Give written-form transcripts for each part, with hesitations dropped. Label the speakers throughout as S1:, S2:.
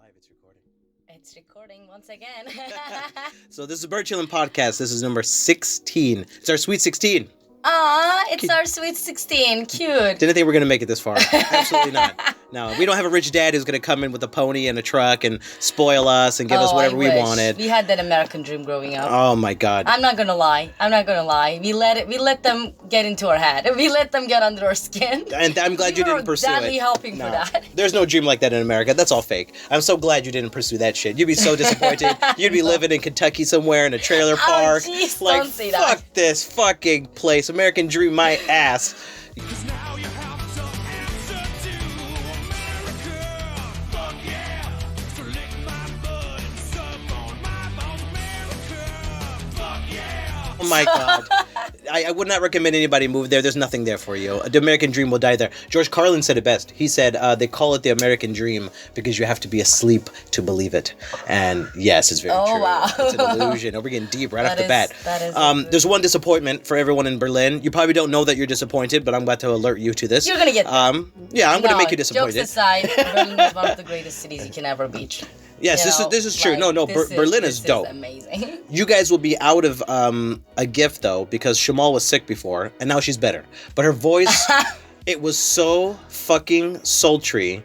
S1: live. It's recording.
S2: It's recording once again.
S1: So this is BerCHILLin podcast. This is number 16. It's our sweet 16.
S2: It's our sweet 16. Cute.
S1: Didn't think we were going to make it this far. Absolutely not. No, we don't have a rich dad who's going to come in with a pony and a truck and spoil us and give us whatever we wanted.
S2: We had that American dream growing up.
S1: Oh my God.
S2: I'm not gonna lie. We let them get into our head. We let them get under our skin.
S1: And I'm glad you didn't pursue it.
S2: Sadly helping for that.
S1: There's no dream like that in America. That's all fake. I'm so glad you didn't pursue that shit. You'd be so disappointed. You'd be living in Kentucky somewhere in a trailer park.
S2: Oh, jeez,
S1: like,
S2: don't say that.
S1: Fuck this fucking place. American dream my ass. Oh my God. I would not recommend anybody move there. There's nothing there for you. The American dream will die there. George Carlin said it best. He said they call it the American dream because you have to be asleep to believe it. And yes, it's very true.
S2: Wow.
S1: It's an illusion. We're getting deep right off the bat.
S2: That is
S1: there's one disappointment for everyone in Berlin. You probably don't know that you're disappointed, but I'm about to alert you to this.
S2: You're going to get
S1: Yeah, I'm going to make you disappointed.
S2: Jokes aside, Berlin is one of the greatest cities you can ever reach.
S1: Yes, this is true. Berlin is dope.
S2: Amazing.
S1: You guys will be out of a gift though because Shamal was sick before and now she's better. But her voice, it was so fucking sultry.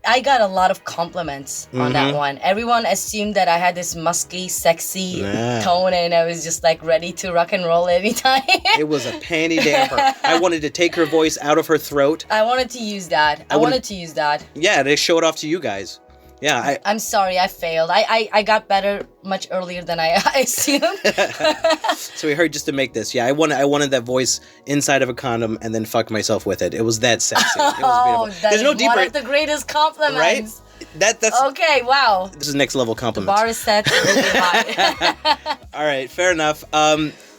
S2: I got a lot of compliments on that one. Everyone assumed that I had this musky, sexy tone and I was just like ready to rock and roll anytime.
S1: It was a panty damper. I wanted to take her voice out of her throat.
S2: I wanted to use that.
S1: Yeah, they show it off to you guys. Yeah,
S2: I'm sorry, I failed. I got better much earlier than I assumed.
S1: So we heard just to make this. Yeah, I wanted that voice inside of a condom and then fuck myself with it. It was that sexy. It was beautiful.
S2: There's no deeper. One of the greatest compliments.
S1: Right? That's
S2: okay. Wow.
S1: This is next level compliments.
S2: The bar is set really high.
S1: All right, fair enough.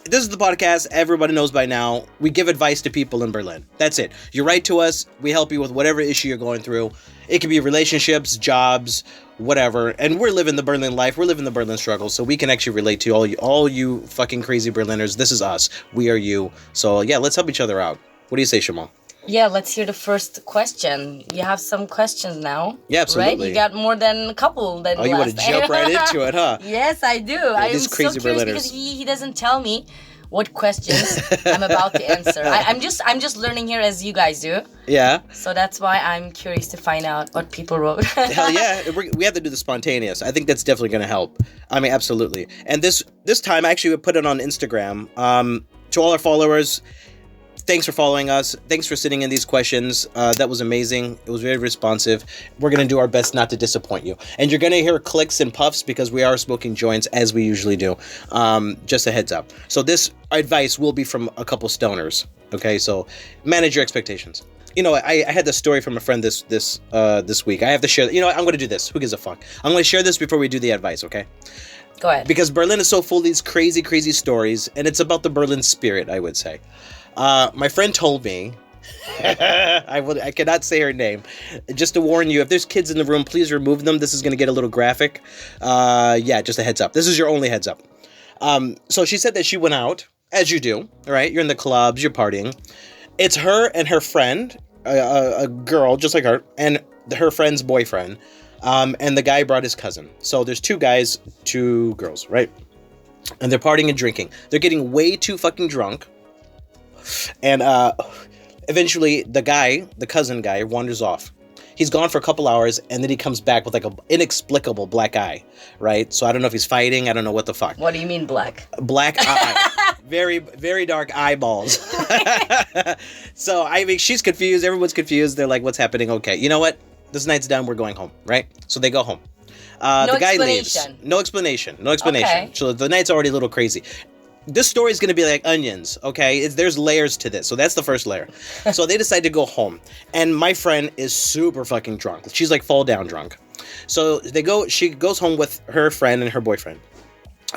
S1: This is the podcast. Everybody knows by now. We give advice to people in Berlin. That's it. You write to us. We help you with whatever issue you're going through. It could be relationships, jobs, whatever. And we're living the Berlin life. We're living the Berlin struggle. So we can actually relate to all you fucking crazy Berliners. This is us. We are you. So yeah, let's help each other out. What do you say, Shamal?
S2: Yeah, let's hear the first question. You have some questions now.
S1: Yeah, absolutely.
S2: Right? You got more than a couple than
S1: you want to jump right into it, huh?
S2: Yes, I do. I'm so curious because he doesn't tell me what questions I'm about to answer. I'm just learning here as you guys do.
S1: Yeah.
S2: So that's why I'm curious to find out what people wrote.
S1: Hell yeah. We have to do the spontaneous. I think that's definitely going to help. I mean, absolutely. And this time, actually, we put it on Instagram. To all our followers, thanks for following us. Thanks for sending in these questions. That was amazing. It was very responsive. We're going to do our best not to disappoint you. And you're going to hear clicks and puffs because we are smoking joints as we usually do. Just a heads up. So this advice will be from a couple stoners. Okay, so manage your expectations. You know, I had this story from a friend this week. I have to share. You know what? I'm going to do this. Who gives a fuck? I'm going to share this before we do the advice, okay?
S2: Go ahead.
S1: Because Berlin is so full of these crazy, crazy stories. And it's about the Berlin spirit, I would say. My friend told me, I cannot say her name, just to warn you, if there's kids in the room, please remove them. This is going to get a little graphic. Yeah, just a heads up. This is your only heads up. So she said that she went out, as you do, right? You're in the clubs, you're partying. It's her and her friend, a girl just like her, and her friend's boyfriend. And the guy brought his cousin. So there's two guys, two girls, right? And they're partying and drinking. They're getting way too fucking drunk. And eventually the cousin guy wanders off. He's gone for a couple hours and then he comes back with like an inexplicable black eye, right? So I don't know if he's fighting. I don't know what the fuck.
S2: What do you mean black?
S1: Black eye. Very, very dark eyeballs. So, I mean, she's confused. Everyone's confused. They're like, what's happening? Okay, you know what? This night's done. We're going home, right? So they go home. The guy leaves. No explanation. Okay. So the night's already a little crazy. This story is going to be like onions, okay? There's layers to this. So that's the first layer. So they decide to go home. And my friend is super fucking drunk. She's like fall down drunk. So she goes home with her friend and her boyfriend.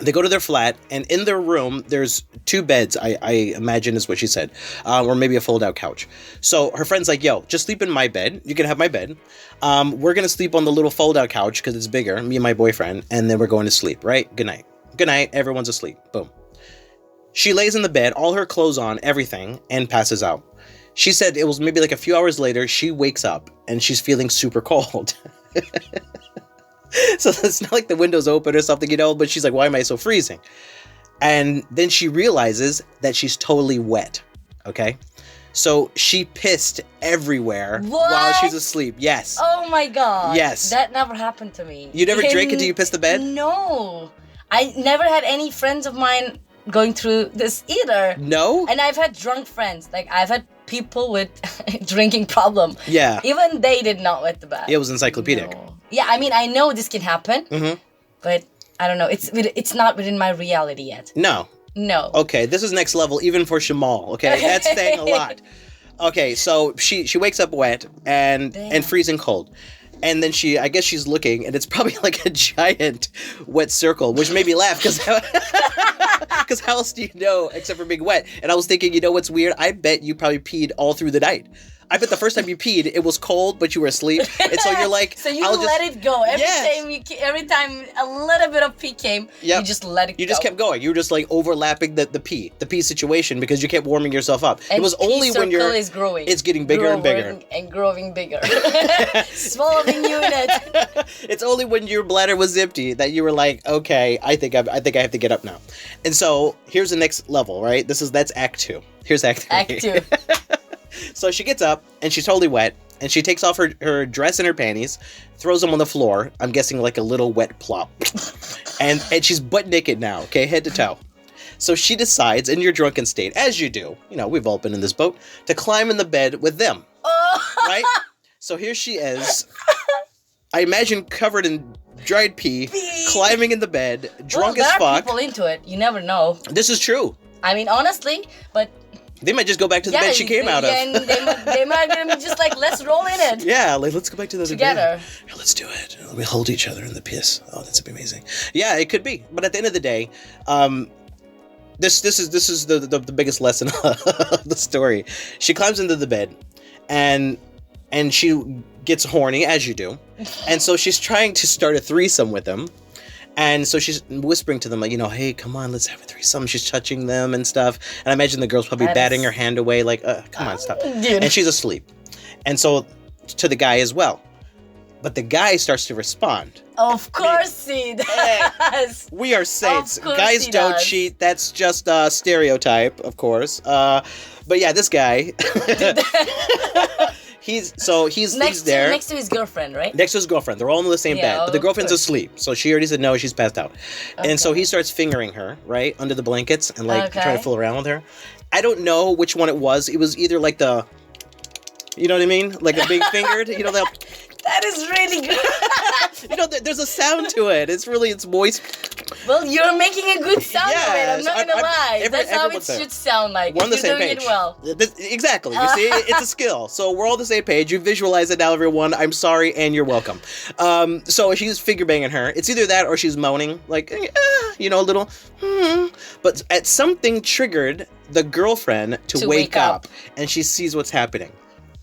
S1: They go to their flat, and in their room, there's two beds, I imagine is what she said, or maybe a fold-out couch. So her friend's like, yo, just sleep in my bed. You can have my bed. We're going to sleep on the little fold-out couch because it's bigger, me and my boyfriend, and then we're going to sleep, right? Good night. Good night. Everyone's asleep. Boom. She lays in the bed, all her clothes on, everything, and passes out. She said it was maybe like a few hours later, she wakes up, and she's feeling super cold. So it's not like the window's open or something, but she's like, why am I so freezing? And then she realizes that she's totally wet. Okay? So she pissed everywhere while she's asleep. Yes.
S2: Oh my God.
S1: Yes.
S2: That never happened to me.
S1: You never drink until you piss the bed?
S2: No. I never had any friends of mine going through this either.
S1: No?
S2: And I've had drunk friends. Like, I've had people with drinking problem.
S1: Yeah.
S2: Even they did not wet the bed.
S1: It was encyclopedic.
S2: No. Yeah, I mean, I know this can happen, but I don't know. It's not within my reality yet.
S1: No.
S2: No.
S1: Okay, this is next level even for Shamal. Okay, that's saying a lot. Okay, so she wakes up wet and freezing cold. And then I guess she's looking, and it's probably like a giant wet circle, which made me laugh, because how else do you know except for being wet? And I was thinking, what's weird? I bet you probably peed all through the night. I bet the first time you peed, it was cold, but you were asleep, and so you're like,
S2: so you let it go every time a little bit of pee came.
S1: Yep.
S2: You just let it go.
S1: You just kept going. You were just like overlapping the pee situation because you kept warming yourself up.
S2: And
S1: it was only when
S2: is growing.
S1: It's getting bigger and bigger
S2: and growing bigger. Swallowing unit.
S1: It's only when your bladder was empty that you were like, okay, I think I have to get up now. And so here's the next level, right? That's Act 2. Here's Act 3.
S2: Act 2.
S1: So she gets up, and she's totally wet, and she takes off her dress and her panties, throws them on the floor, I'm guessing like a little wet plop. and she's butt naked now, okay, head to toe. So she decides, in your drunken state, as you do, we've all been in this boat, to climb in the bed with them.
S2: Oh.
S1: Right? So here she is, I imagine covered in dried pee, climbing in the bed, drunk as fuck.
S2: There are people into it, you never know.
S1: This is true.
S2: I mean, honestly, but...
S1: They might just go back to the bed she came out of.
S2: And they might be just like, let's roll in it.
S1: Yeah, like, let's go back to the
S2: together.
S1: Bed. Yeah, let's do it. We hold each other in the piss. Oh, that's amazing. Yeah, it could be. But at the end of the day, this is the biggest lesson of the story. She climbs into the bed, and she gets horny, as you do. And so she's trying to start a threesome with him. And so she's whispering to them, like, hey, come on, let's have a threesome. She's touching them and stuff. And I imagine the girl's probably batting her hand away, like, come on, stop.
S2: Dude.
S1: And she's asleep. And so to the guy as well. But the guy starts to respond.
S2: Of course he does.
S1: We are saints. Guys don't cheat. That's just a stereotype, of course. But yeah, this guy... He's there.
S2: Next to his girlfriend, right?
S1: Next to his girlfriend. They're all in the same bed. But the girlfriend's asleep. So she already said no, she's passed out. Okay. And so he starts fingering her, right? Under the blankets and trying to fool around with her. I don't know which one it was. It was either like the, you know what I mean? Like a being fingered.
S2: That is really good.
S1: There's a sound to it. It's moist.
S2: Well, you're making a good sound of it. I'm not gonna lie. That's how it should sound like.
S1: We're on the same
S2: doing
S1: page.
S2: It well.
S1: Exactly. You see, it's a skill. So we're all on the same page. You visualize it now, everyone. I'm sorry, and you're welcome. So she's finger banging her. It's either that or she's moaning, like, a little. But at something triggered the girlfriend to wake up, and she sees what's happening.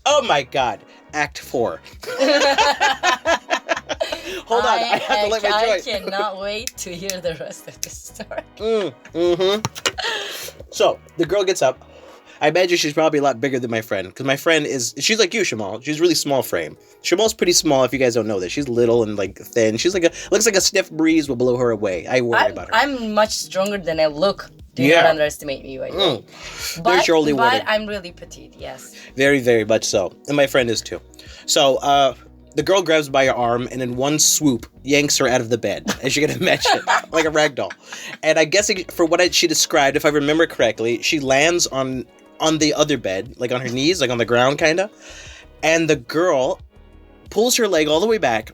S1: Oh my God. Act 4. Hold on, I have to let my joy.
S2: I cannot wait to hear the rest of the story.
S1: So, the girl gets up. I imagine she's probably a lot bigger than my friend, because my friend she's like you, Shamal. She's really small frame. Shamal's pretty small, if you guys don't know this. She's little and thin. She's looks like a stiff breeze will blow her away. I worry about her.
S2: I'm much stronger than I look. Do not underestimate me right now.
S1: There's your only word.
S2: But I'm really petite, yes.
S1: Very, very much so. And my friend is too. So, the girl grabs by her arm and in one swoop yanks her out of the bed, as you can imagine, like a rag doll. And I'm guessing for what she described, if I remember correctly, she lands on the other bed, like on her knees, like on the ground, kind of. And the girl pulls her leg all the way back,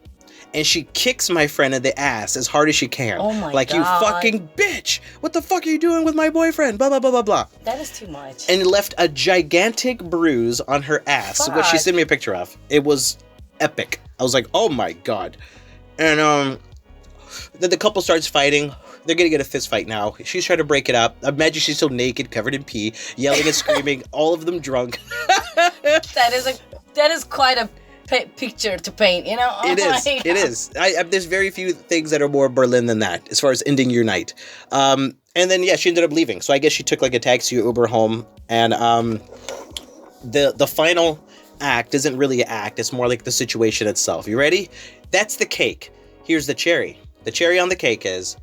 S1: and she kicks my friend in the ass as hard as she can.
S2: Oh my
S1: like,
S2: God.
S1: You fucking bitch! What the fuck are you doing with my boyfriend? Blah, blah, blah, blah, blah.
S2: That is too much.
S1: And it left a gigantic bruise on her ass, which she sent me a picture of. It was epic. I was like, oh my God. And then the couple starts fighting. They're gonna get a fist fight now. She's trying to break it up. Imagine she's still naked, covered in pee, yelling and screaming, all of them drunk.
S2: That is quite a picture to paint, Oh
S1: it is. There's very few things that are more Berlin than that, as far as ending your night. And then, she ended up leaving. So I guess she took like a taxi or Uber home. And the final act isn't really an act. It's more like the situation itself. You ready? That's the cake. Here's the cherry. The cherry on the cake is,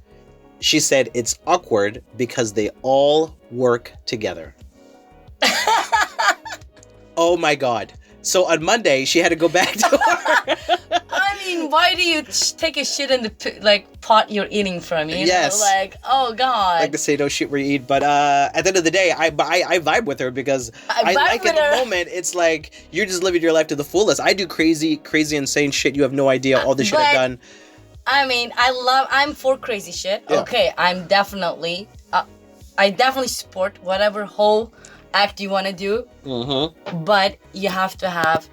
S1: she said it's awkward because they all work together. Oh my God. So on Monday, she had to go back to work.
S2: I mean, why do you take a shit in the pot you're eating from? You
S1: Yes.
S2: know? Like, oh God.
S1: Like to say no shit where you eat, but at the end of the day, I vibe with her because I like at the moment, it's like you're just living your life to the fullest. I do crazy, insane shit. You have no idea all the shit I've done.
S2: I mean, I'm for crazy shit. Yeah. Okay, I definitely support whatever whole act you want to do. Mm-hmm. But you have to have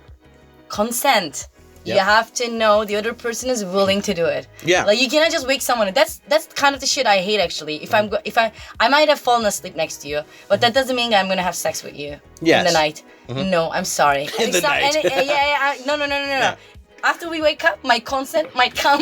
S2: consent. Yep. You have to know the other person is willing to do it. Yeah. Like you cannot just wake someone. That's kind of the shit I hate actually. If I might have fallen asleep next to you, but that doesn't mean I'm gonna have sex with you in the night. Mm-hmm. No, I'm sorry.
S1: In the night.
S2: No. Yeah. After we wake up, my consent might come.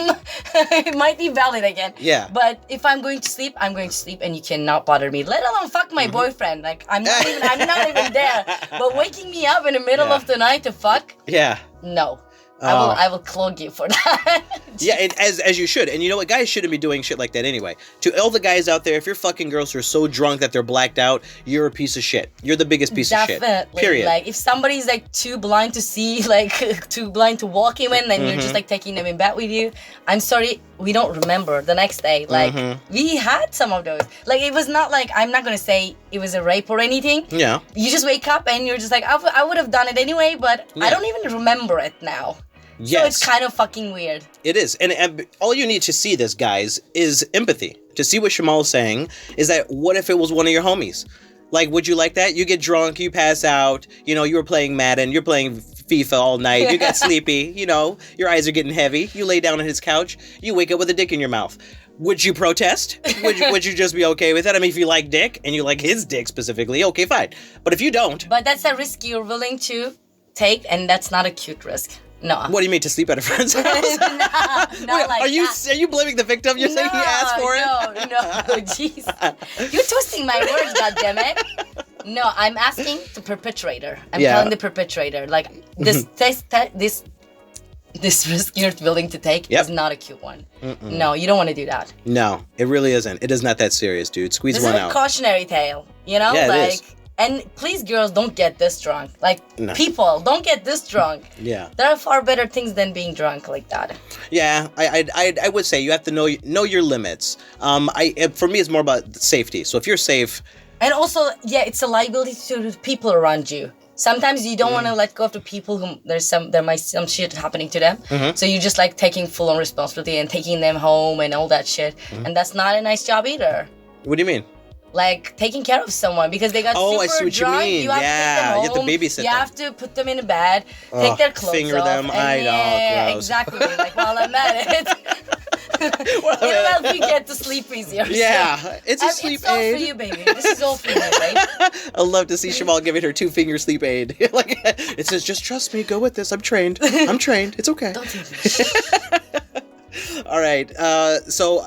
S2: It might be valid again. Yeah. But if I'm going to sleep, I'm going to sleep, and you cannot bother me. Let alone fuck my boyfriend. Like I'm not even there. But waking me up in the middle of the night to fuck. Yeah. No. I will clog you for that.
S1: Yeah, as you should. And you know what? Guys shouldn't be doing shit like that anyway. To all the guys out there, if you're fucking girls who are so drunk that they're blacked out, you're a piece of shit. You're the biggest piece of shit.
S2: Definitely.
S1: Period.
S2: Like, if somebody's like too blind to see, like too blind to walk in, and you're just like taking them in bed with you, I'm sorry, we don't remember the next day. Like, we had some of those. Like, it was not like, I'm not gonna say it was a rape or anything. Yeah. You just wake up and you're just like, I would have done it anyway, but I don't even remember it now. Yes. So it's kind of fucking weird.
S1: It is. And all you need to see this, guys, is empathy. To see what Shamal's saying is that what if it was one of your homies? Like, would you like that? You get drunk, you pass out, you know, you were playing Madden, you're playing FIFA all night, you got sleepy, you know, your eyes are getting heavy, you lay down on his couch, you wake up with a dick in your mouth. Would you protest? Would you just be okay with that? I mean, if you like dick, and you like his dick specifically, okay, fine. But if you don't...
S2: But that's a risk you're willing to take, and that's not a cute risk. No.
S1: What do you mean, to sleep at a friend's house? Are you blaming the victim? You're saying he asked for it?
S2: No, jeez. You're twisting my words, goddammit. No, I'm asking the perpetrator. I'm telling the perpetrator, like, this risk you're willing to take is not a cute one. No, you don't want to do that.
S1: No, it really isn't. It is not that serious, dude. Squeeze one out.
S2: This is a cautionary tale, you know?
S1: Yeah, it is.
S2: And please, girls, don't get this drunk. Like, people, don't get this drunk. Yeah. There are far better things than being drunk like that.
S1: Yeah, I would say you have to know your limits. For me, it's more about safety. So if you're safe...
S2: And also, it's a liability to the people around you. Sometimes you don't want to let go of the people who there might some shit happening to them. So you're just like taking full on responsibility and taking them home and all that shit. And that's not a nice job either.
S1: What do you mean?
S2: Like taking care of someone because they got super
S1: I see what
S2: drunk.
S1: You mean.
S2: You have to take them home.
S1: You have to babysit them.
S2: You have to put them in a bed, take their clothes
S1: finger
S2: off.
S1: Them.
S2: Gross. Exactly. Like while I'm at it. It'll help you get to sleep easier.
S1: Yeah, it's a sleep aid.
S2: It's all for you, baby. This is all for you, babe.
S1: I love to see Shamal giving her 2-finger sleep aid. Like, it says, just trust me, go with this. I'm trained. It's okay.
S2: Don't do this.
S1: All right. So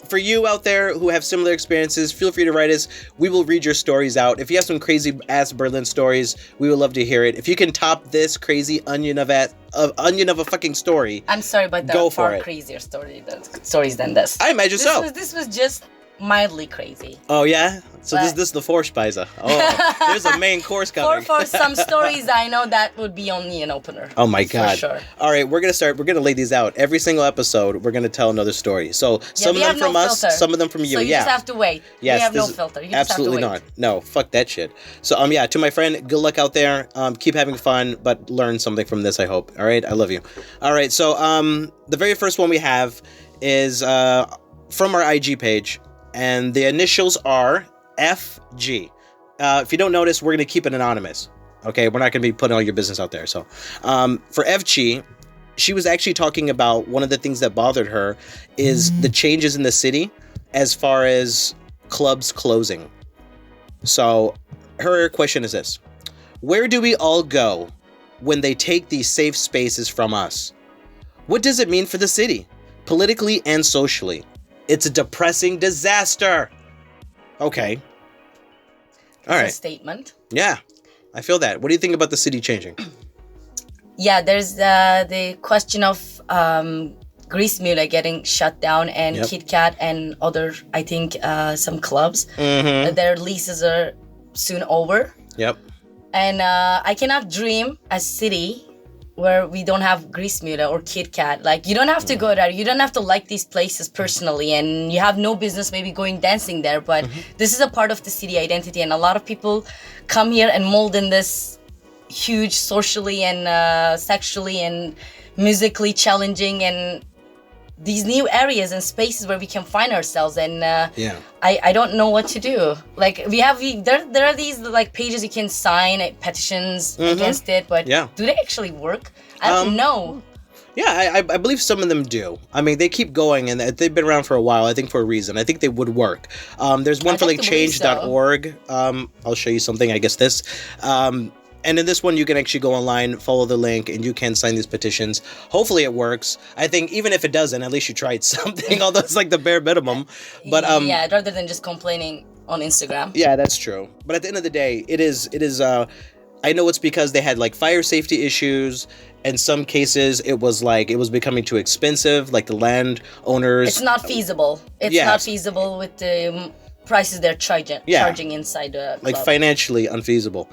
S1: for you out there who have similar experiences, feel free to write us. We will read your stories out. If you have some crazy ass Berlin stories, we would love to hear it. If you can top this crazy onion of a fucking story,
S2: I'm sorry, but there are far crazier stories than this.
S1: I imagine so.
S2: This was just mildly crazy.
S1: Oh yeah. So this is the Vorspeise. Oh, there's a main course coming.
S2: For some stories, I know that would be only an opener.
S1: Oh my God.
S2: For sure.
S1: All right, we're gonna lay these out. Every single episode, we're gonna tell another story. So some of them from us, some of them from you.
S2: So you just have to wait. Yes, we have no filter. You just
S1: absolutely
S2: have to wait.
S1: Not. No, fuck that shit. So to my friend, good luck out there. Keep having fun, but learn something from this, I hope. All right, I love you. All right, so the very first one we have is from our IG page, and the initials are FG. If you don't notice, we're going to keep it anonymous. Okay, we're not going to be putting all your business out there. So for FG, she was actually talking about one of the things that bothered her is the changes in the city as far as clubs closing. So her question is this: where do we all go when they take these safe spaces from us? What does it mean for the city, politically and socially? It's a depressing disaster. Okay. All right.
S2: It's a statement.
S1: Yeah, I feel that. What do you think about the city changing?
S2: Yeah, there's the question of Grease Mule getting shut down, and Kit Kat and other, I think, some clubs, their leases are soon over.
S1: Yep.
S2: And I cannot dream a city where we don't have Grease Mule or Kit Kat. Like, you don't have to go there. You don't have to like these places personally, and you have no business maybe going dancing there. But this is a part of the city identity, and a lot of people come here and mold in this huge socially and sexually and musically challenging and these new areas and spaces where we can find ourselves. And I don't know what to do. Like, there are these like pages you can sign petitions against it, but do they actually work? I don't know.
S1: Yeah, I believe some of them do. I mean, they keep going, and they've been around for a while, I think, for a reason. I think they would work. There's one for like change.org. I'll show you something, I guess this. And in this one, you can actually go online, follow the link, and you can sign these petitions. Hopefully it works. I think even if it doesn't, at least you tried something, although it's like the bare minimum. But
S2: yeah, rather than just complaining on Instagram.
S1: Yeah, that's true. But at the end of the day, it is I know it's because they had like fire safety issues. In some cases, it was becoming too expensive, like the land-owners.
S2: It's not feasible. It's not feasible with the prices they're charging inside the club.
S1: Like financially unfeasible.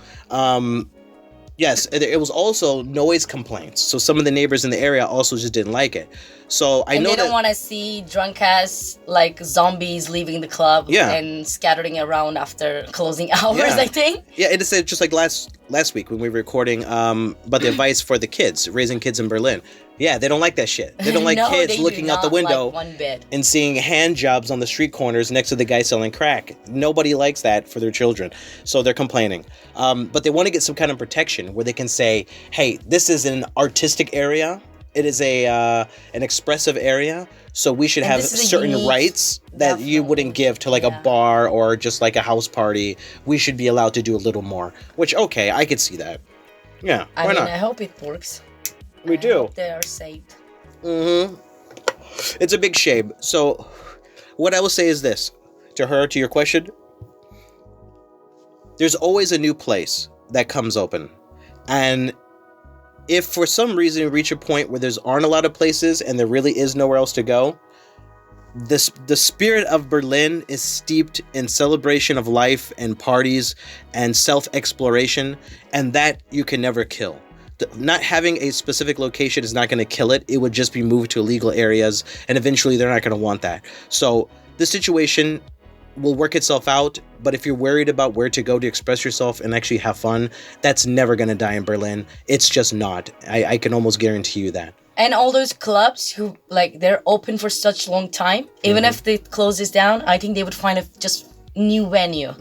S1: Yes, it was also noise complaints. So some of the neighbors in the area also just didn't like it. So I know
S2: they don't want to see drunk ass like zombies leaving the club and scattering around after closing hours. I think.
S1: Yeah, it is just like last week when we were recording about the advice for the kids, raising kids in Berlin. Yeah, they don't like that shit. They don't like kids looking out the window
S2: one bit.
S1: and seeing hand jobs on the street corners next to the guy selling crack. Nobody likes that for their children, so they're complaining. But they want to get some kind of protection where they can say, hey, this is an artistic area. It is an expressive area, so we should have certain rights that you wouldn't give to like a bar or just like a house party. We should be allowed to do a little more, which, okay, I could see that. Yeah, why not?
S2: I hope it works.
S1: We do.
S2: Hope they are saved.
S1: It's a big shame. So, what I will say is this. To your question. There's always a new place that comes open. And if for some reason you reach a point where aren't a lot of places and there really is nowhere else to go, the spirit of Berlin is steeped in celebration of life and parties and self-exploration, and that you can never kill. Not having a specific location is not going to kill it. It would just be moved to illegal areas, and eventually they're not going to want that. So the situation will work itself out, but if you're worried about where to go to express yourself and actually have fun, that's never going to die in Berlin. It's just not. I can almost guarantee you that.
S2: And all those clubs who, like, they're open for such long time, even if they close this down, I think they would find just new venue.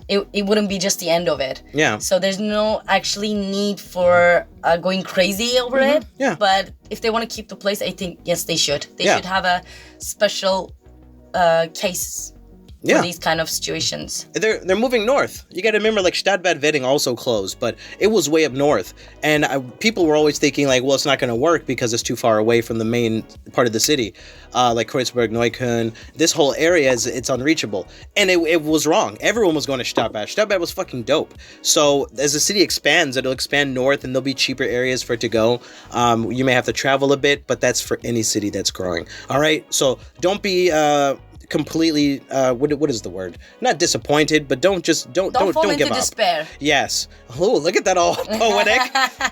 S2: It wouldn't be just the end of it.
S1: Yeah.
S2: So there's no actually need for going crazy over it.
S1: Yeah.
S2: But if they want to keep the place, I think yes, they should. They should have a special case for these kind of situations.
S1: They're moving north. You got to remember, like, Stadtbad Wedding also closed, but it was way up north. And people were always thinking, like, well, it's not going to work because it's too far away from the main part of the city. Like Kreuzberg, Neukölln, this whole area, it's unreachable. And it was wrong. Everyone was going to Stadtbad. Stadtbad was fucking dope. So as the city expands, it'll expand north and there'll be cheaper areas for it to go. You may have to travel a bit, but that's for any city that's growing. All right? So don't be... completely what is the word, not disappointed, but don't
S2: fall into
S1: give up.
S2: Despair.
S1: Yes. Oh, look at that, all poetic.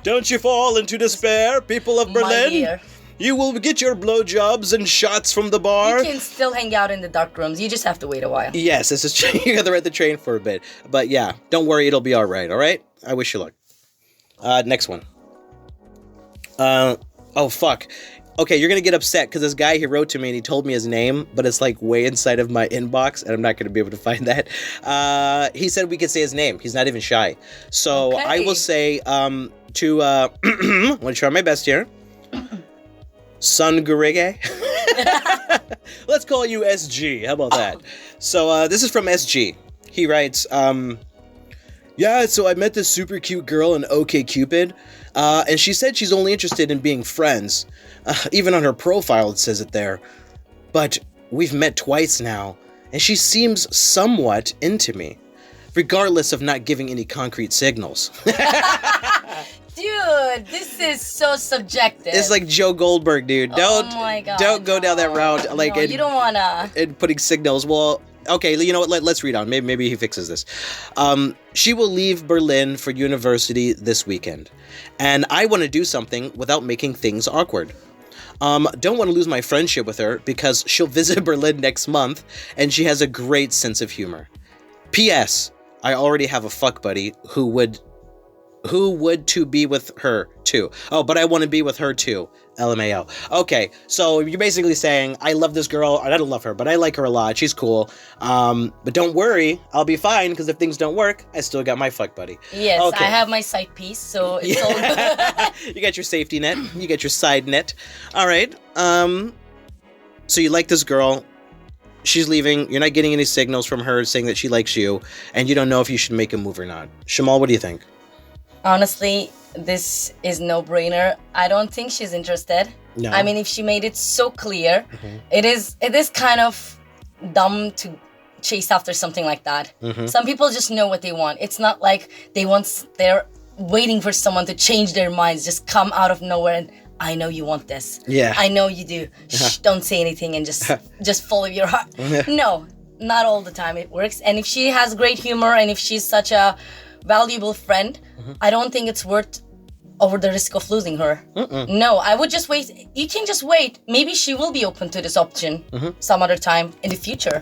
S1: Don't you fall into despair, people of Berlin. You will get your blowjobs and shots from the bar.
S2: You can still hang out in the dark rooms, you just have to wait a while.
S1: Yes, this is true. You gotta ride the train for a bit, but yeah, don't worry, it'll be all right. I wish you luck. Next one. Oh fuck. Okay, you're going to get upset because this guy, he wrote to me and he told me his name, but it's like way inside of my inbox and I'm not going to be able to find that. He said we could say his name. He's not even shy. So I will say I'm going to try my best here. Sungurige. Let's call you SG. How about that? So this is from SG. He writes, yeah, so I met this super cute girl in OkCupid, and she said she's only interested in being friends. Even on her profile, it says it there. But we've met twice now, and she seems somewhat into me, regardless of not giving any concrete signals.
S2: Dude, this is so subjective.
S1: It's like Joe Goldberg, dude.
S2: Oh my God,
S1: don't go down that route. Like,
S2: no, you don't wanna.
S1: And putting signals. Well, okay, you know what? Let's read on. Maybe he fixes this. She will leave Berlin for university this weekend, and I want to do something without making things awkward. Don't want to lose my friendship with her because she'll visit Berlin next month, and she has a great sense of humor. P.S. I already have a fuck buddy who would to be with her too. Oh, but I want to be with her too. LMAO. Okay, so you're basically saying, I love this girl. I don't love her, but I like her a lot. She's cool. But don't worry, I'll be fine, because if things don't work, I still got my fuck buddy.
S2: Yes,
S1: okay.
S2: I have my side piece, so it's all good.
S1: You got your safety net. You got your side net. All right. So you like this girl. She's leaving. You're not getting any signals from her saying that she likes you, and you don't know if you should make a move or not. Shamal, what do you think?
S2: Honestly, this is no-brainer. I don't think she's interested.
S1: No.
S2: I mean, if she made it so clear, it is kind of dumb to chase after something like that. Some people just know what they want. It's not like they're waiting for someone to change their minds, just come out of nowhere and, I know you want this.
S1: Yeah.
S2: I know you do. Shh, don't say anything and just follow your heart. No, not all the time it works. And if she has great humor and if she's such a valuable friend, I don't think it's worth over the risk of losing her. No, I would just wait. You can just wait. Maybe she will be open to this option some other time in the future.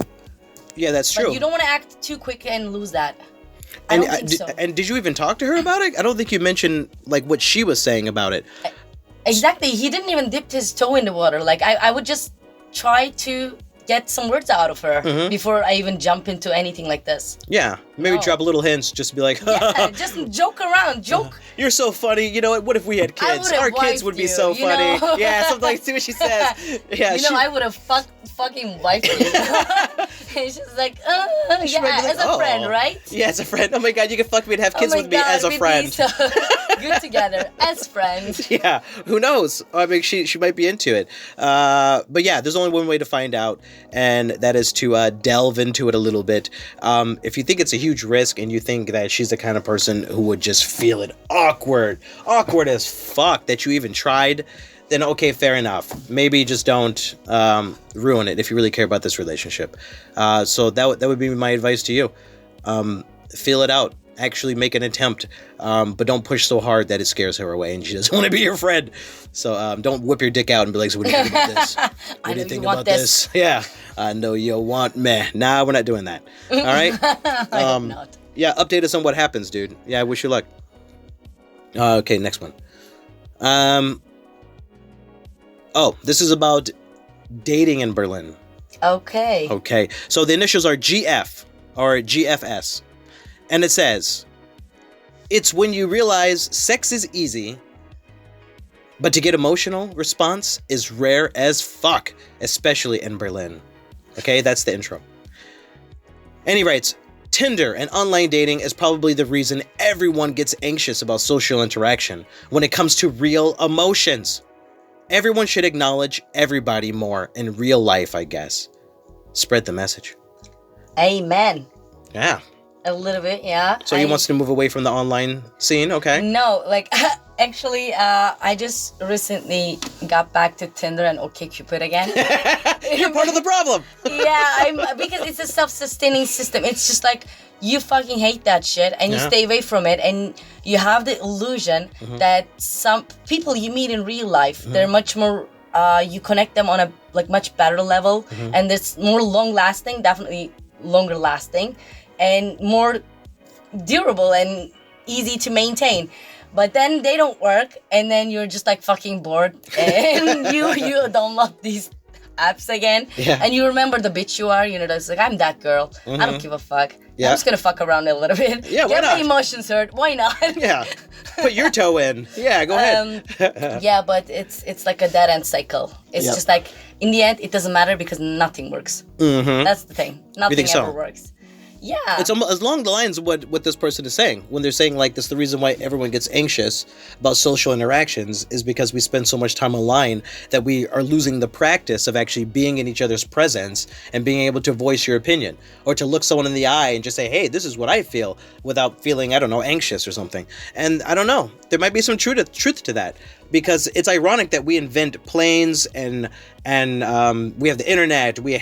S1: Yeah, that's true.
S2: But you don't want to act too quick and lose that. I don't think so.
S1: And did you even talk to her about it? I don't think you mentioned like what she was saying about it.
S2: Exactly. He didn't even dip his toe in the water. Like, I would just try to get some words out of her before I even jump into anything like this.
S1: Yeah. Maybe drop a little hints. Just be like,
S2: yeah, just joke around. Joke.
S1: You're so funny. You know what? What if we had kids? Our kids would be so funny.
S2: Know?
S1: Yeah, something like, see what she says. Yeah,
S2: I would have fucking wiped you. And she's like, as a friend, right?
S1: Yeah, as a friend. Oh my God, you can fuck me and have kids with me as a friend.
S2: So good together as friends.
S1: Yeah, who knows? I mean, she might be into it. But yeah, there's only one way to find out, and that is to delve into it a little bit. If you think it's a huge risk and you think that she's the kind of person who would just feel it awkward as fuck that you even tried, then okay, fair enough. Maybe just don't ruin it if you really care about this relationship. So that would be my advice to you. Feel it out. Actually make an attempt, but don't push so hard that it scares her away and she doesn't want to be your friend. So don't whip your dick out and be like, so what do you think about this? What do you think about this? Yeah, I know you want me. Nah, we're not doing that. All right?
S2: I hope not.
S1: Yeah, update us on what happens, dude. Yeah, I wish you luck. Okay, next one. This is about dating in Berlin.
S2: Okay.
S1: Okay, so the initials are GF or GFS. And it says, it's when you realize sex is easy, but to get emotional response is rare as fuck, especially in Berlin. Okay, that's the intro. And he writes, Tinder and online dating is probably the reason everyone gets anxious about social interaction when it comes to real emotions. Everyone should acknowledge everybody more in real life, I guess. Spread the message.
S2: Amen.
S1: Yeah.
S2: A little bit, yeah.
S1: So he wants to move away from the online scene, okay?
S2: No, like, actually, I just recently got back to Tinder and OkCupid again.
S1: You're part of the problem.
S2: Yeah, because it's a self-sustaining system. It's just like, you fucking hate that shit and you stay away from it, and you have the illusion that some people you meet in real life, they're much more, you connect them on a like much better level, and it's more long-lasting, definitely longer lasting, and more durable and easy to maintain. But then they don't work, and then you're just like fucking bored, and you download these apps again, and you remember the bitch you are. You know, that's like, I'm that girl. I don't give a fuck.
S1: Yeah.
S2: I'm just gonna fuck around a little bit.
S1: Yeah, why
S2: Get
S1: not?
S2: my emotions hurt. Why not?
S1: Yeah, put your toe in. Yeah, go ahead.
S2: Yeah, but it's like a dead end cycle. It's just like, in the end, it doesn't matter because nothing works. That's the thing. Nothing ever works. Yeah.
S1: It's along the lines of what this person is saying when they're saying like this. The reason why everyone gets anxious about social interactions is because we spend so much time online that we are losing the practice of actually being in each other's presence and being able to voice your opinion or to look someone in the eye and just say, hey, this is what I feel, without feeling, I don't know, anxious or something. And I don't know, there might be some truth to that, because it's ironic that we invent planes and we have the internet, you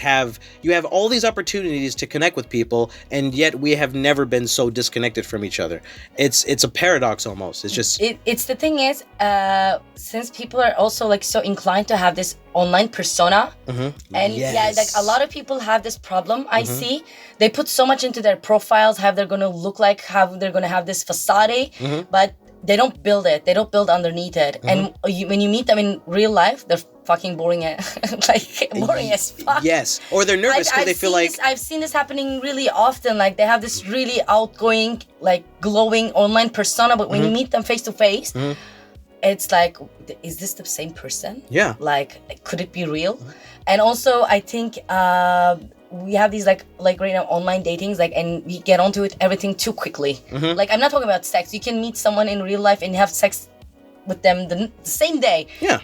S1: have all these opportunities to connect with people, and yet we have never been so disconnected from each other. It's a paradox almost. It's just
S2: it's the thing is, since people are also like so inclined to have this online persona, and
S1: Yes.
S2: like a lot of people have this problem. I see they put so much into their profiles, how they're gonna look like, how they're gonna have this facade, but they don't build it. They don't build underneath it. And when you meet them in real life, they're fucking boring, boring as fuck.
S1: Yes, or they're nervous because they feel like
S2: I've seen this happening really often. Like they have this really outgoing, like glowing online persona, but when you meet them face to face, it's like, is this the same person?
S1: Yeah.
S2: Like, could it be real? And also, I think we have these like right now online datings, like, and we get onto it everything too quickly. Like, I'm not talking about sex. You can meet someone in real life and have sex with them the same day.
S1: Yeah.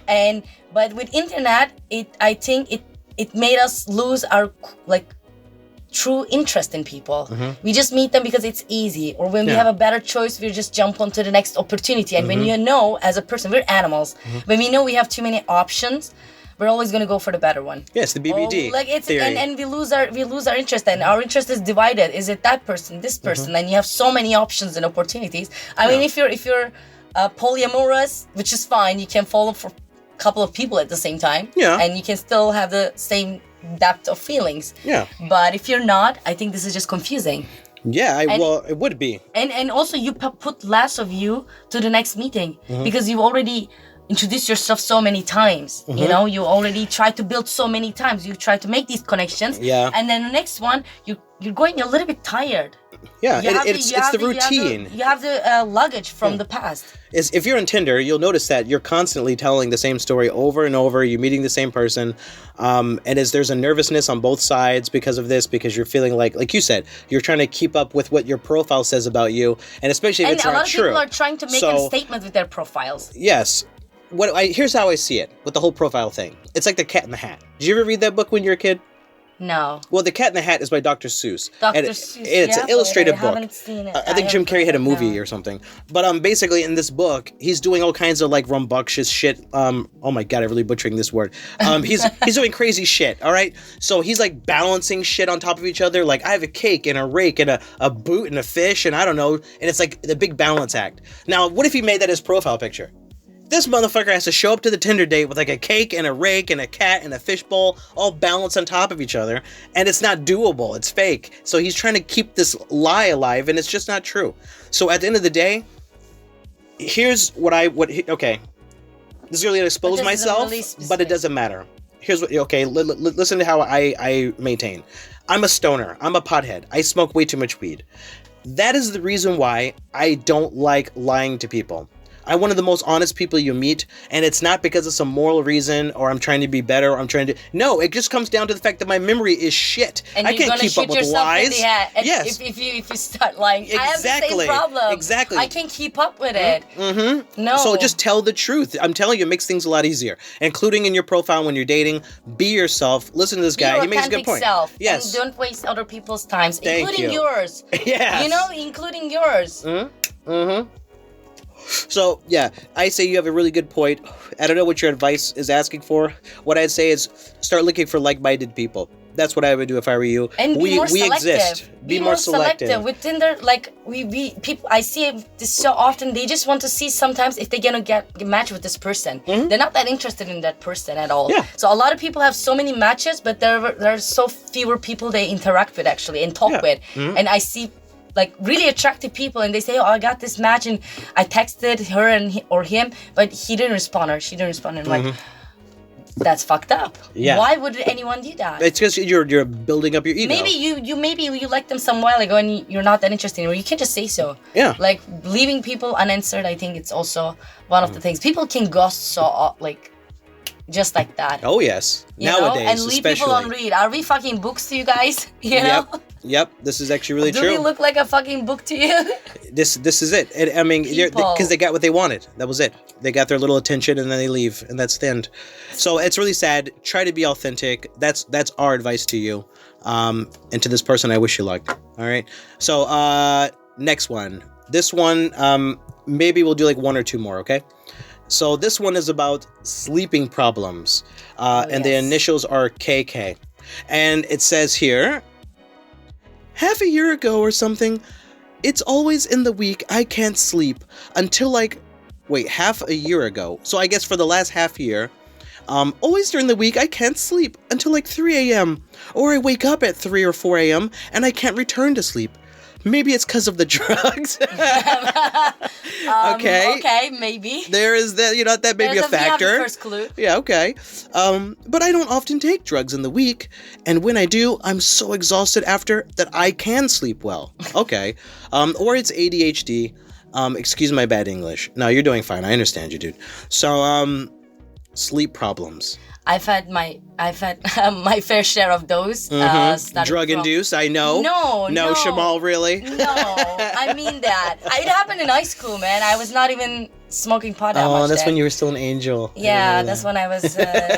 S2: But with internet, I think it made us lose our like true interest in people. We just meet them because it's easy, or when we have a better choice, we just jump onto the next opportunity. And when you know, as a person, we're animals. When we know we have too many options, we're always gonna go for the better one.
S1: yes, the BBD
S2: Like it's
S1: theory.
S2: and we lose our interest, and our interest is divided. Is it that person, this person? And you have so many options and opportunities. I mean, if you're polyamorous, which is fine, you can follow for a couple of people at the same time.
S1: Yeah.
S2: And you can still have the same depth of feelings.
S1: Yeah.
S2: But if you're not, I think this is just confusing.
S1: Yeah, well, it would be.
S2: And also you put less of you to the next meeting because you already introduced yourself so many times. You know, you already tried to build so many times. You tried to make these connections.
S1: Yeah.
S2: And then the next one, you're going a little bit tired.
S1: Yeah, it's the routine.
S2: You have the luggage from the past.
S1: If you're on Tinder, you'll notice that you're constantly telling the same story over and over. You're meeting the same person, and there's a nervousness on both sides because of this, because you're feeling like you said, you're trying to keep up with what your profile says about you, and especially if it's not true.
S2: And a lot of people are trying to make a statement with their profiles.
S1: Yes. Here's how I see it with the whole profile thing. It's like the Cat in the Hat. Did you ever read that book when you were a kid?
S2: No.
S1: Well, The Cat in the Hat is by Dr. Seuss.
S2: Seuss.
S1: It's an illustrated book.
S2: I haven't seen it.
S1: I think Jim Carrey had a movie or something. But basically in this book, he's doing all kinds of like rambunctious shit. Oh my god, I'm really butchering this word. He's doing crazy shit. All right. So he's like balancing shit on top of each other. Like I have a cake and a rake and a boot and a fish and I don't know. And it's like the big balance act. Now, what if he made that his profile picture? This motherfucker has to show up to the Tinder date with like a cake and a rake and a cat and a fishbowl all balanced on top of each other, and it's not doable. It's fake. So he's trying to keep this lie alive, and it's just not true. So at the end of the day, here's okay. This is really gonna expose myself,
S2: really
S1: but it doesn't matter. Here's what. Okay, listen to how I maintain. I'm a stoner. I'm a pothead. I smoke way too much weed. That is the reason why I don't like lying to people. I'm one of the most honest people you meet, and it's not because of some moral reason or I'm trying to be better or I'm trying to... No, it just comes down to the fact that my memory is shit.
S2: And
S1: I can't keep up with lies.
S2: Yes. If you start lying.
S1: Exactly.
S2: I have the same problem.
S1: Exactly.
S2: I can't keep up with it. No.
S1: So just tell the truth. I'm telling you, it makes things a lot easier. Including in your profile when you're dating, be yourself. Listen to this guy. He makes a good point.
S2: Self.
S1: Yes.
S2: And don't waste other people's time,
S1: Thank
S2: including
S1: you.
S2: yours.
S1: Yes.
S2: You know, including yours.
S1: So, yeah, I say you have a really good point. I don't know what your advice is asking for. What I'd say is start looking for like-minded people. That's what I would do if I were you.
S2: And be more selective.
S1: Exist. Be more selective.
S2: With Tinder, like we people, I see this so often. They just want to see sometimes if they're gonna get matched with this person. They're not that interested in that person at all.
S1: Yeah.
S2: So a lot of people have so many matches, but there are so fewer people they interact with actually and talk with. And I see like really attractive people, and they say, "Oh, I got this match, and I texted her or him, but he didn't respond or she didn't respond." And I'm like, that's fucked up.
S1: Yeah.
S2: Why would anyone do that?
S1: It's because you're building up your ego.
S2: Maybe you liked them some while ago and you're not that interested, or you can just say so.
S1: Yeah.
S2: Like leaving people unanswered, I think it's also one of the things. People can ghost so like just like that.
S1: Oh yes.
S2: You
S1: Nowadays,
S2: know? And leave
S1: especially.
S2: people on read. Are we fucking books to you guys? You know?
S1: Yep. Yep, this is actually really
S2: Do
S1: true.
S2: they look like a fucking book to you?
S1: This is it. And, I mean, because they got what they wanted. That was it. They got their little attention and then they leave, and that's the end. So it's really sad. Try to be authentic. That's our advice to you. And to this person, I wish you luck. All right. So next one. This one, maybe we'll do like one or two more. Okay. So this one is about sleeping problems, and the initials are KK, and it says here, half a year ago or something, it's always in the week I can't sleep until half a year ago. So I guess for the last half year, always during the week I can't sleep until like 3 a.m. or I wake up at 3 or 4 a.m. and I can't return to sleep. Maybe it's because of the drugs. Okay.
S2: Okay, maybe.
S1: There is that, that may be a factor.
S2: We have the first clue.
S1: Yeah, okay. But I don't often take drugs in the week, and when I do, I'm so exhausted after that I can sleep well. Okay. Or it's ADHD. Excuse my bad English. No, you're doing fine. I understand you, dude. So, sleep problems.
S2: I've had my fair share of those.
S1: Drug induced, I know. No, Shamal, really?
S2: No, I mean that. It happened in high school, man. I was not even smoking pot that much.
S1: Oh, that's
S2: then.
S1: when you were still an angel.
S2: Yeah, that's when I was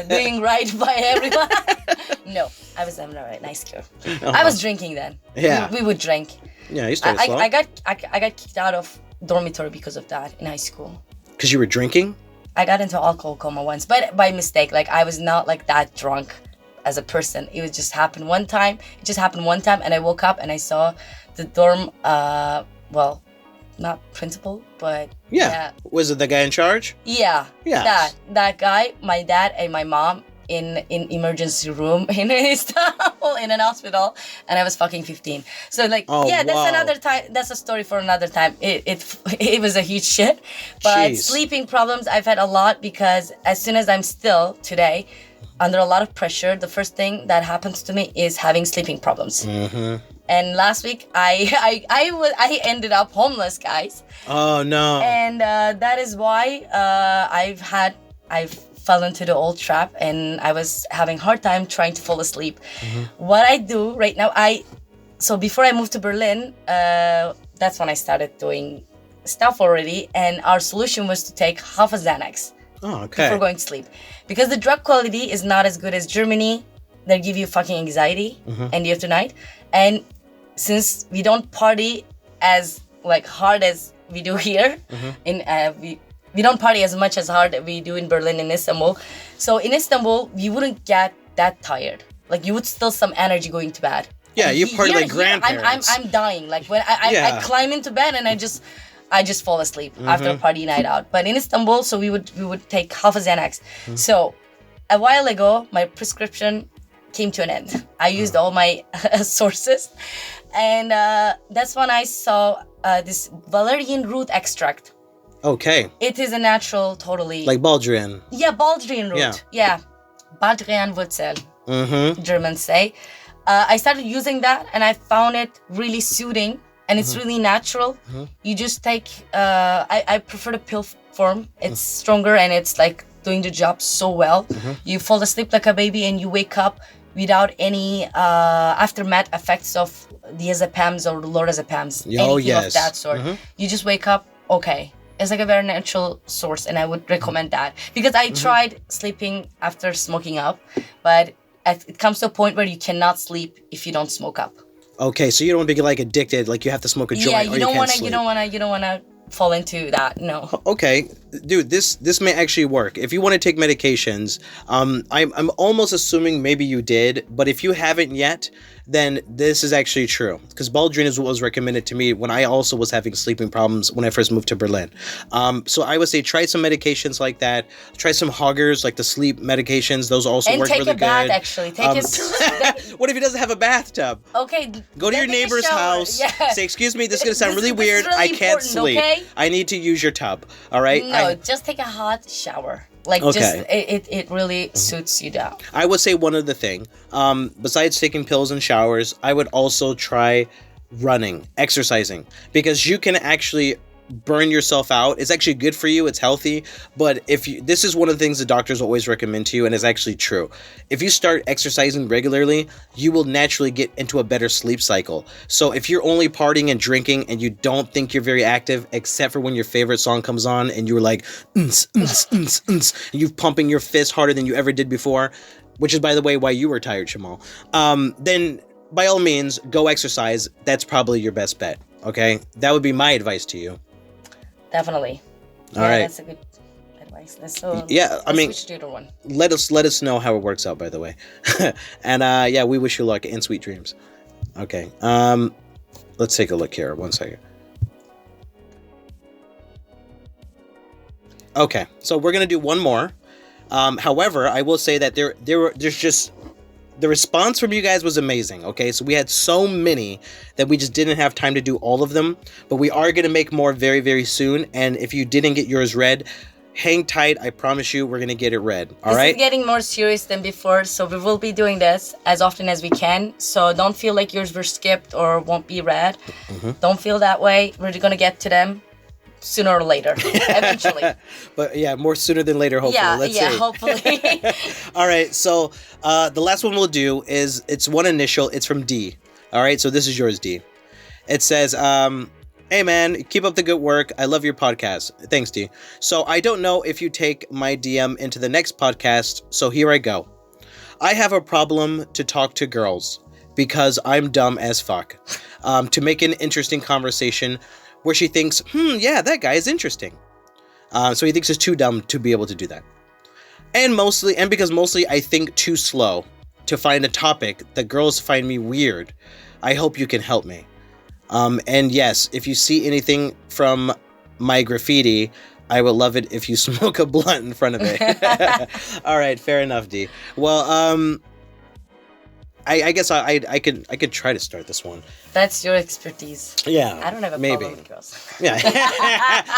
S2: doing right by everyone. No, I was having a right nice girl. I was drinking then.
S1: Yeah,
S2: we would drink.
S1: Yeah, you started slow.
S2: I got kicked out of dormitory because of that in high school.
S1: Because you were drinking?
S2: I got into alcohol coma once, but by mistake. Like, I was not like that drunk as a person. It would just happen one time. It just happened one time, and I woke up and I saw the dorm, not principal, but yeah.
S1: Was it the guy in charge?
S2: Yeah. That guy, my dad and my mom in emergency room in Istanbul in an hospital, and I was fucking 15. So that's another time. That's a story for another time. It was a huge shit. But sleeping problems I've had a lot, because as soon as I'm still today under a lot of pressure, the first thing that happens to me is having sleeping problems. Mm-hmm. And last week I ended up homeless, guys.
S1: Oh no.
S2: And that is why I've fell into the old trap, and I was having a hard time trying to fall asleep. Mm-hmm. What I do right now, so before I moved to Berlin, that's when I started doing stuff already, and our solution was to take half a Xanax before going to sleep. Because the drug quality is not as good as Germany. They give you fucking anxiety end of the night. And since we don't party as hard as we do here, we don't party as much as hard as we do in Berlin and Istanbul. So in Istanbul, we wouldn't get that tired. Like, you would still some energy going to bed.
S1: Yeah, you party like grandparents.
S2: I'm dying. Like, when I climb into bed and I just fall asleep after a party night out. But in Istanbul, so we would take half a Xanax. So a while ago, my prescription came to an end. I used all my sources, and that's when I saw this valerian root extract.
S1: Okay.
S2: It is a natural, totally...
S1: Like Baldrian.
S2: Yeah, Baldrian root. Yeah. Baldrianwurzel, Germans say. I started using that, and I found it really soothing, and it's really natural. You just take... I prefer the pill form. It's stronger, and it's like doing the job so well. You fall asleep like a baby, and you wake up without any aftermath effects of diazepams or lorazepams. Anything of that sort. You just wake up, okay. It's like a very natural source, and I would recommend that. Because I tried sleeping after smoking up, but it comes to a point where you cannot sleep if you don't smoke up.
S1: Okay, so you don't want to be like addicted, like you have to smoke a joint or you can't sleep.
S2: You don't want to fall into that. No.
S1: Okay, dude, this may actually work. If you want to take medications, I'm almost assuming maybe you did, but if you haven't yet, then this is actually true. Because Baldrian is what was recommended to me when I also was having sleeping problems when I first moved to Berlin. So I would say try some medications like that. Try some Hoggers, like the sleep medications. Those also work really good.
S2: And take a bath, actually.
S1: What if he doesn't have a bathtub?
S2: Okay.
S1: Go to your neighbor's house. Yeah. Say, excuse me, this is going to sound really weird. Really I can't sleep. Okay? I need to use your tub. All right?
S2: No, just take a hot shower. It really suits you down.
S1: I would say one other thing. Besides taking pills and showers, I would also try running, exercising, because you can actually burn yourself out. It's actually good for you. It's healthy. But this is one of the things the doctors always recommend to you, and it's actually true. If you start exercising regularly, you will naturally get into a better sleep cycle. So if you're only partying and drinking and you don't think you're very active, except for when your favorite song comes on and you're like, and you're pumping your fist harder than you ever did before, which is, by the way, why you were tired, Shamal, then by all means, go exercise. That's probably your best bet. Okay? That would be my advice to you.
S2: Definitely.
S1: All right.
S2: That's a good advice. Let's switch to the other one.
S1: Let us know how it works out, by the way. And we wish you luck and sweet dreams. Okay. Let's take a look here. 1 second. Okay. So we're gonna do one more. However, I will say that there's just the response from you guys was amazing. Okay, so we had so many that we just didn't have time to do all of them, but we are going to make more very, very soon. And if you didn't get yours read, hang tight. I promise you we're going to get it read. All right?
S2: This is getting more serious than before, so we will be doing this as often as we can. So don't feel like yours were skipped or won't be read. Don't feel that way. We're going to get to them sooner or later, eventually.
S1: But yeah, more sooner than later, hopefully. Let's see.
S2: Hopefully.
S1: All right, so the last one we'll do is, it's one initial. It's from D. All right, so this is yours, D. It says, hey man, keep up the good work. I love your podcast. Thanks, D. So I don't know if you take my DM into the next podcast, so here I go. I have a problem to talk to girls because I'm dumb as fuck. To make an interesting conversation where she thinks, yeah, that guy is interesting. So he thinks it's too dumb to be able to do that. And because mostly I think too slow to find a topic that girls find me weird. I hope you can help me. And yes, if you see anything from my graffiti, I would love it if you smoke a blunt in front of it. All right, fair enough, D. Well, I guess I could try to start this one.
S2: That's your expertise.
S1: Yeah.
S2: I don't have a problem with girls.
S1: Yeah.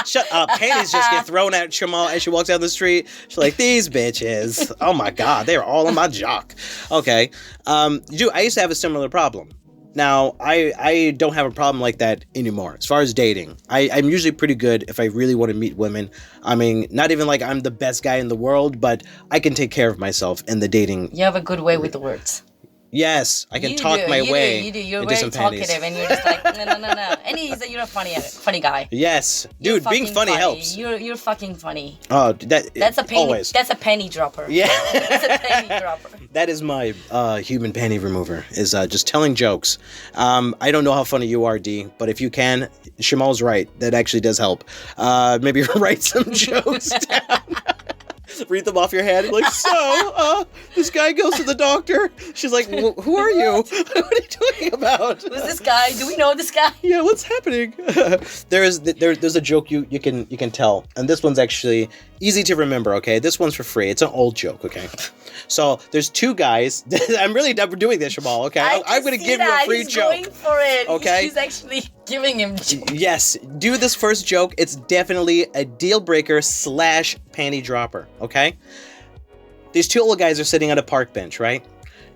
S1: Shut up. Panties just get thrown at Shamal as she walks down the street. She's like, these bitches. Oh my God, they're all on my jock. Okay. I used to have a similar problem. Now, I don't have a problem like that anymore. As far as dating, I'm usually pretty good if I really want to meet women. I mean, not even like I'm the best guy in the world, but I can take care of myself in the dating.
S2: You have a good way with the words.
S1: Yes, I can talk my way.
S2: You do. You're very talkative, and you're just like no. And you're a funny guy.
S1: Yes, dude, being funny helps.
S2: You're fucking funny.
S1: Oh, that's a penny. Always.
S2: That's a penny dropper.
S1: Yeah,
S2: that's a penny dropper. That
S1: is my human panty remover. Is just telling jokes. I don't know how funny you are, D, but if you can, Shamal's right. That actually does help. Maybe write some jokes down. Read them off your head. Like, so, this guy goes to the doctor. She's like, who are you? What are you talking about?
S2: Who's this guy? Do we know this guy?
S1: Yeah, what's happening? There's a joke you can tell, and this one's actually easy to remember. Okay, this one's for free. It's an old joke. Okay, so there's two guys. I'm really never doing this, Shamal. Okay, I'm going to give you a free joke.
S2: He's going for it.
S1: Okay,
S2: he's actually giving him jokes.
S1: Yes, do this first joke. It's definitely a deal breaker / panty dropper. Okay, these two old guys are sitting on a park bench, right?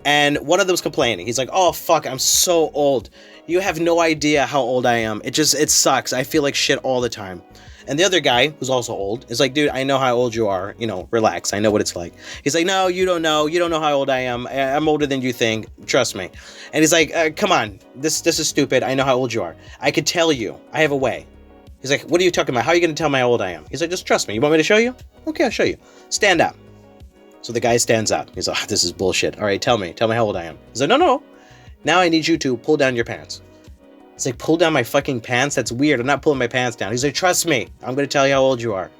S1: And one of them's complaining. He's like, oh fuck, I'm so old. You have no idea how old I am. It sucks. I feel like shit all the time. And the other guy, who's also old, is like, dude, I know how old you are. You know, relax. I know what it's like. He's like, no, you don't know. You don't know how old I am. I'm older than you think. Trust me. And he's like, come on. This is stupid. I know how old you are. I could tell you. I have a way. He's like, what are you talking about? How are you going to tell me how old I am? He's like, just trust me. You want me to show you? Okay, I'll show you. Stand up. So the guy stands up. He's like, this is bullshit. All right, tell me how old I am. He's like, no. Now I need you to pull down your pants. He's like, pull down my fucking pants? That's weird. I'm not pulling my pants down. He's like, trust me. I'm going to tell you how old you are.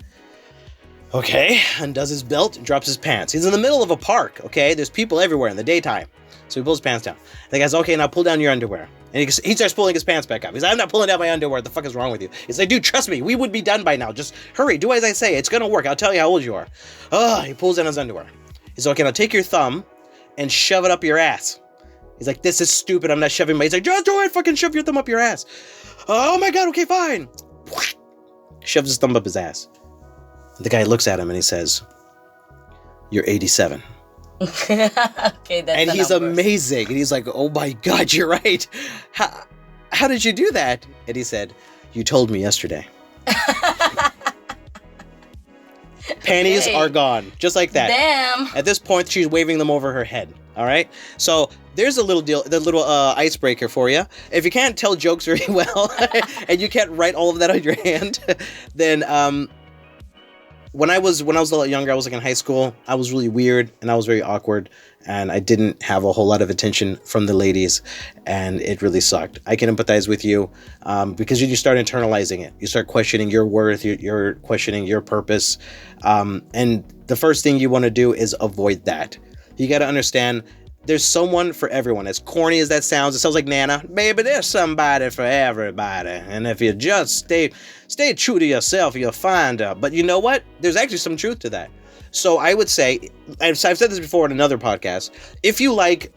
S1: Okay, undoes his belt and drops his pants. He's in the middle of a park, okay? There's people everywhere in the daytime. So he pulls his pants down. The guy's, okay, now pull down your underwear. And he starts pulling his pants back up. He's like, I'm not pulling down my underwear. What the fuck is wrong with you? He's like, dude, trust me. We would be done by now. Just hurry. Do as I say. It's going to work. I'll tell you how old you are. He pulls down his underwear. He's like, okay, now take your thumb and shove it up your ass. He's like, this is stupid. I'm not shoving my... He's like, just do it. Fucking shove your thumb up your ass. Oh my God. Okay, fine. Shoves his thumb up his ass. The guy looks at him and he says, you're 87.
S2: Okay, that's
S1: and he's amazing. And he's like, oh my God, you're right. How did you do that? And he said, you told me yesterday. Panties
S2: Okay.
S1: are gone, just like that.
S2: Damn.
S1: At this point, she's waving them over her head. All right. So there's a little deal, the little icebreaker for you. If you can't tell jokes very well, and you can't write all of that on your hand, then when I was a little younger, I was like in high school. I was really weird and I was very awkward, and I didn't have a whole lot of attention from the ladies, and it really sucked. I can empathize with you because you start internalizing it. You start questioning your worth. You're questioning your purpose, and the first thing you want to do is avoid that. You got to understand. There's someone for everyone. As corny as that sounds, it sounds like Nana. Baby, there's somebody for everybody. And if you just stay true to yourself, you'll find out. But you know what? There's actually some truth to that. So I would say, I've said this before in another podcast, if you like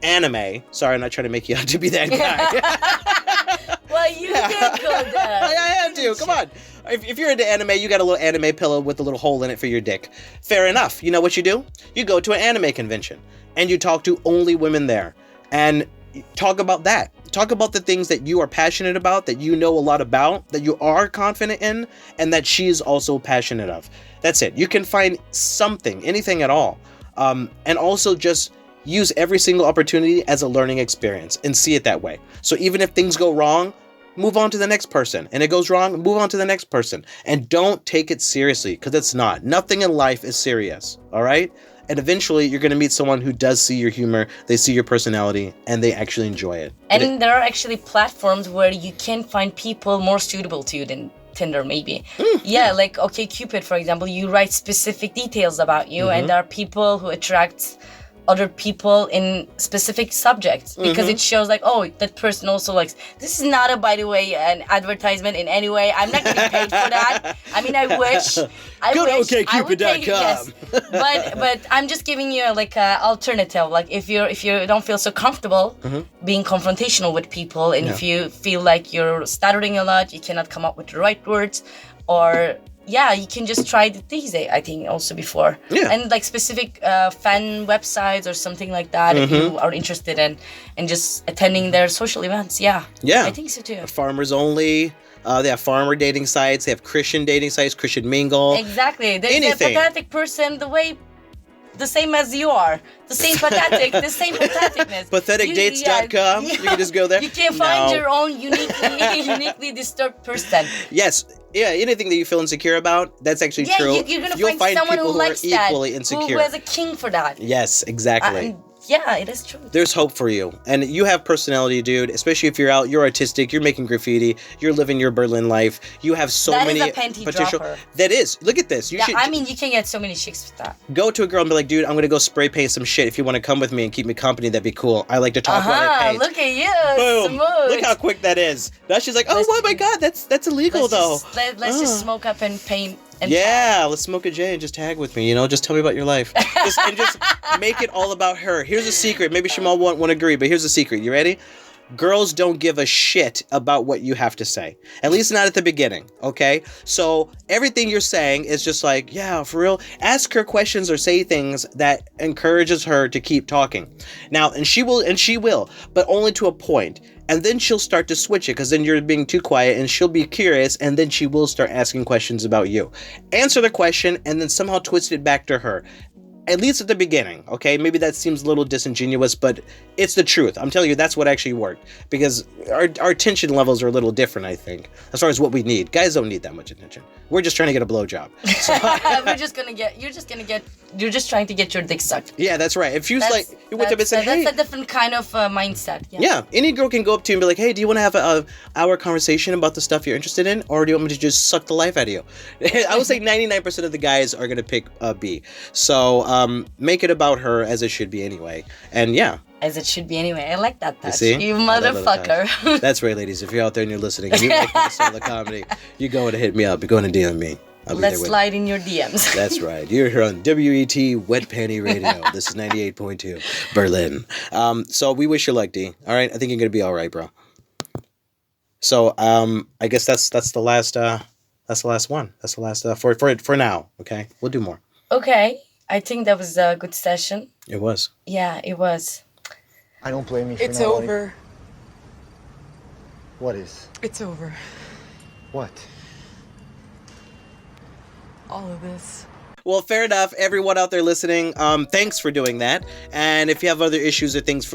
S1: anime, sorry, I'm not trying to make you out to be that guy.
S2: Well, you did go there.
S1: I had to. Come on. If you're into anime, you got a little anime pillow with a little hole in it for your dick. Fair enough. You know what you do? You go to an anime convention and you talk to only women there and talk about that. Talk about the things that you are passionate about, that you know a lot about, that you are confident in, and that she's also passionate of. That's it. You can find something, anything at all. And also just use every single opportunity as a learning experience and see it that way. So even if things go wrong, move on to the next person. And it goes wrong, move on to the next person. And don't take it seriously, because it's not. Nothing in life is serious, all right? And eventually you're going to meet someone who does see your humor, they see your personality, and they actually enjoy it.
S2: And there are actually platforms where you can find people more suitable to you than Tinder, maybe. Yeah, like OkCupid, for example, you write specific details about you, and there are people who attract other people in specific subjects because it shows like, oh, that person also likes. This is not a, by the way, an advertisement in any way. I'm not getting paid for that. I mean, I wish.
S1: Go to OkCupid.com.
S2: Yes, but I'm just giving you like an alternative. Like if you don't feel so comfortable being confrontational with people, and if you feel like you're stuttering a lot, you cannot come up with the right words, or yeah, you can just try these, I think, also before. Yeah. And like specific fan websites or something like that, if you are interested in and just attending their social events. Yeah. Yeah. I think so too.
S1: Farmers only. They have farmer dating sites. They have Christian dating sites, Christian Mingle.
S2: Exactly. There's a pathetic person the same as you are. The same patheticness.
S1: Patheticdates.com. You can just go there.
S2: You can find your own uniquely disturbed person.
S1: Yes. Yeah, anything that you feel insecure about, that's actually true.
S2: You're going to find someone who likes that,
S1: equally insecure.
S2: Who has a king for that.
S1: Yes, exactly.
S2: Yeah, it is true.
S1: There's hope for you. And you have personality, dude. Especially if you're out, you're artistic, you're making graffiti, you're living your Berlin life. You have so many potential. That is. Look at this. You
S2: can get so many chicks with that.
S1: Go to a girl and be like, dude, I'm going to go spray paint some shit. If you want to come with me and keep me company, that'd be cool. I like to talk while I paint.
S2: Look at you.
S1: Boom.
S2: Smooth.
S1: Look how quick that is. Now she's like, oh my God, that's illegal though.
S2: Let's just smoke up and paint.
S1: Let's smoke a J and just tag with me, just tell me about your life. just make it all about her. Here's a secret. Maybe Shamal won't agree, but here's a secret. You ready? Girls don't give a shit about what you have to say. At least not at the beginning, okay? So everything you're saying is just like, yeah, for real. Ask her questions or say things that encourages her to keep talking. Now, and she will, but only to a point. And then she'll start to switch it because then you're being too quiet and she'll be curious and then she will start asking questions about you. Answer the question and then somehow twist it back to her. At least at the beginning, okay? Maybe that seems a little disingenuous, but it's the truth. I'm telling you, that's what actually worked. Because our attention levels are a little different, I think, as far as what we need. Guys don't need that much attention. We're just trying to get a blowjob. So,
S2: you're just trying to get your dick sucked.
S1: Yeah, that's right. If you went up and said, hey.
S2: That's a different kind of mindset.
S1: Yeah, any girl can go up to you and be like, hey, do you want to have an hour conversation about the stuff you're interested in? Or do you want me to just suck the life out of you? I would say 99% of the guys are going to pick B. So, make it about her as it should be anyway. And yeah.
S2: As it should be anyway. I like that touch.
S1: You see?
S2: You motherfucker.
S1: That's right, ladies. If you're out there and you're listening and you like my style of comedy, you're going to hit me up. You're going to DM me.
S2: Let's slide in your DMs.
S1: That's right. You're here on WET Wet Panty Radio. This is 98.2 Berlin. So we wish you luck, D. All right? I think you're going to be all right, bro. So I guess that's the last one. That's the last for now, okay? We'll do more.
S2: Okay. I think that was a good session.
S1: It was.
S2: Yeah, it was.
S3: I don't blame you for
S4: It's over.
S3: What is?
S4: It's over.
S3: What?
S2: all of this.
S1: Well, fair enough. Everyone out there listening, thanks for doing that. And if you have other issues or things,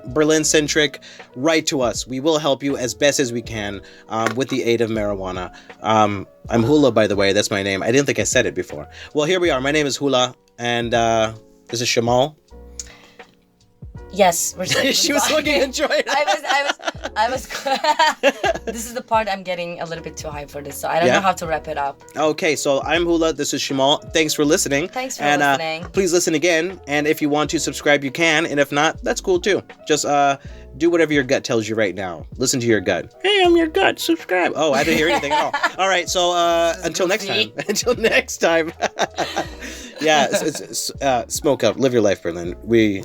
S1: Berlin-centric, write to us. We will help you as best as we can with the aid of marijuana. I'm Hula, by the way. That's my name. I didn't think I said it before. Well, here we are. My name is Hula, and this is Shamal.
S2: Yes, we're saying
S1: She was looking enjoyed.
S2: I was. This is the part I'm getting a little bit too high for this, so I don't know how to wrap it up.
S1: Okay, so I'm Hula. This is Shamal. Thanks for listening.
S2: Thanks for listening.
S1: Please listen again, and if you want to subscribe, you can, and if not, that's cool too. Just do whatever your gut tells you right now. Listen to your gut. Hey, I'm your gut. Subscribe. Oh, I didn't hear anything at all. All right, so until next time. Until next time. Yeah, smoke up. Live your life, Berlin. We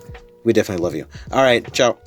S1: definitely love you. All right, ciao.